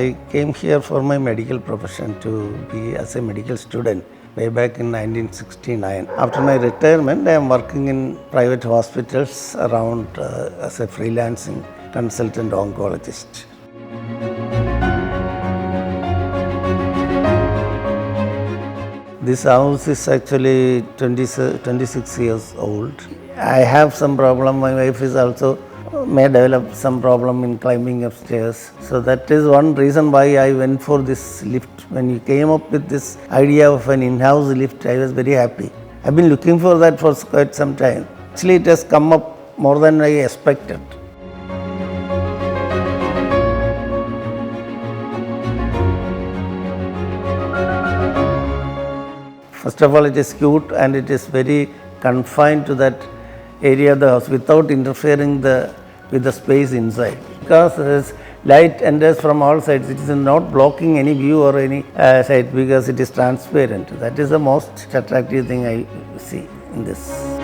I came here for my medical profession to be as a medical student way back in 1969. After my retirement, I am working in private hospitals around as a freelancing consultant oncologist. This house is actually 26 years old. I have some problem. My wife is also may develop some problem in climbing upstairs. So that is one reason why I went for this lift. When you came up with this idea of an in-house lift, I was very happy. I've been looking for that for quite some time. Actually, it has come up more than I expected. First of all, it is cute and it is very confined to that area of the house without interfering with the space inside. Because light enters from all sides, it is not blocking any view or any side because it is transparent. That is the most attractive thing I see in this.